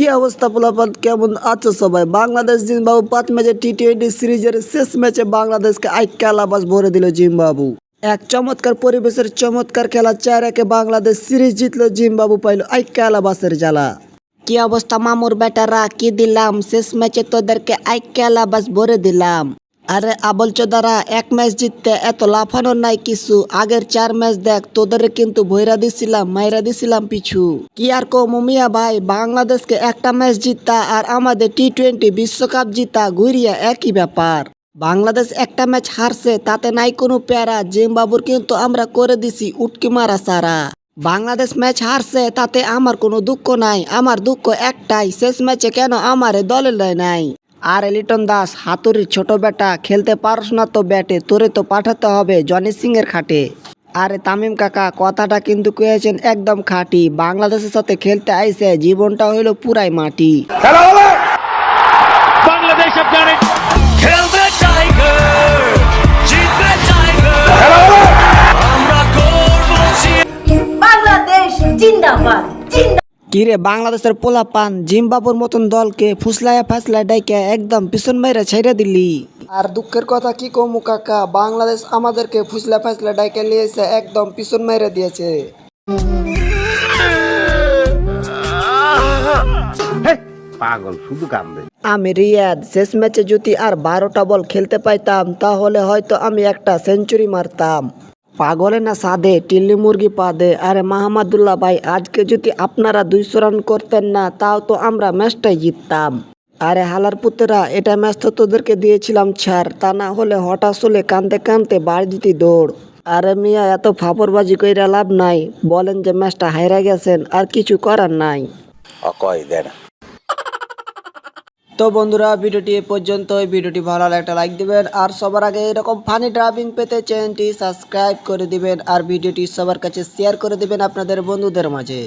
কি অবস্থা পোলাপান, কেমন আছো সবাই? বাংলাদেশ জিম্বাবু 5 ম্যাচের টি-20 সিরিজের শেষ ম্যাচে বাংলাদেশকে আইক্যালাবাস ভরে দিল জিম্বাবু। এক চমৎকার পরিবেশের চমৎকার খেলা 4-1 বাংলাদেশ সিরিজ জিতলো, জিম্বাবু পাইল আইক্যালাবাসের জ্বালা। কি অবস্থা মামুর বেটারা, কি দিলাম শেষ ম্যাচে তোদেরকে আইক্যালাবাস ভরে দিলাম। আরে আবল চোদারা, এক ম্যাচ জিততে এত লাফানোর নাই কিছু। আগের 4 ম্যাচ দেখ, তোদের কিন্তু ভৈরা দিছিলাম, মাইরা দিছিলাম পিছু। কি আর কো মুমিয়া ভাই, বাংলাদেশকে একটা ম্যাচ জিতা আর আমাদের টি-20 বিশ্বকাপ জিতা ঘুরিয়া একই ব্যাপার। বাংলাদেশ একটা ম্যাচ হারছে তাতে নাই কোনো প্যারা, জিম্বাবুর কিন্তু আমরা করে দিছি উটকি মারা সারা। বাংলাদেশ ম্যাচ হারছে তাতে আমার কোনো দুঃখ নাই, আমার দুঃখ একটাই, শেষ ম্যাচে কেন আমারে দলে নেয় নাই। আর লিটন দাস হাতুড়ির ছোট বেটা, খেলতে পারস না তো ব্যাটে, তোরে তো পাঠাতে হবে জনি সিং এর খাটে। আরে তামিম কাকা, কথাটা কিন্তু কয়েছেন একদম খাঁটি, বাংলাদেশের সাথে খেলতে আইছে জীবনটা হইল পুরাই মাটি। বাংলাদেশ আপনারে খেলবে টাইগার, জিতবে টাইগার, আমরা করব বাংলাদেশ জিন্দাবাদ জিন্দাবাদ। কিরে বাংলাদেশের পোলাপান, জিম্বাবুর মতন দলকে ফুসলায়া ফাসলায় ডাইকা একদম পিছন মাইরা ছাইরা দিলি। আর দুঃখের কথা কি কমু কাকা, বাংলাদেশ আমাদেরকে ফুসলা ফাসলা ডাইকা নিয়েছে, একদম পিছন মাইরা দিয়েছে। পাগল শুধু কান্দে। আমি রিয়াদ, শেষ ম্যাচে যদি আর 12টা বল খেলতে পাইতাম তাহলে হয়তো আমি একটা সেঞ্চুরি মারতাম। পাগলে না সাদে, টিল্লি মুরগি পাদে। আরে মাহমুদুল্লাহ ভাই, আজকে যদি আপনারা 200 রান করতেন না তাও তো আমরা ম্যাচটাই জিততাম। আরে হালার পুতেরা, এটা ম্যাচ তো তোদেরকে দিয়েছিলাম ছাড়, তা না হলে হঠাৎ হলে কানতে কানতে বাড়ি দিতে দৌড়। আরে মিয়া, এত ফাপড়বাজি কইরা লাভ নাই, বলেন যে ম্যাচটা হাইরা গেছেন, আর কিছু করার নাই। অকয় দেন। তো বন্ধুরা, ভিডিওটি এ পর্যন্ত। ভিডিওটি ভালো লাগলে একটা লাইক দিবেন, আর সবার আগে এরকম ফানি ড্রাইভিং পেতে চ্যানেলটি সাবস্ক্রাইব করে দিবেন, আর ভিডিওটি সবার কাছে শেয়ার করে দিবেন আপনাদের বন্ধুদের মাঝে।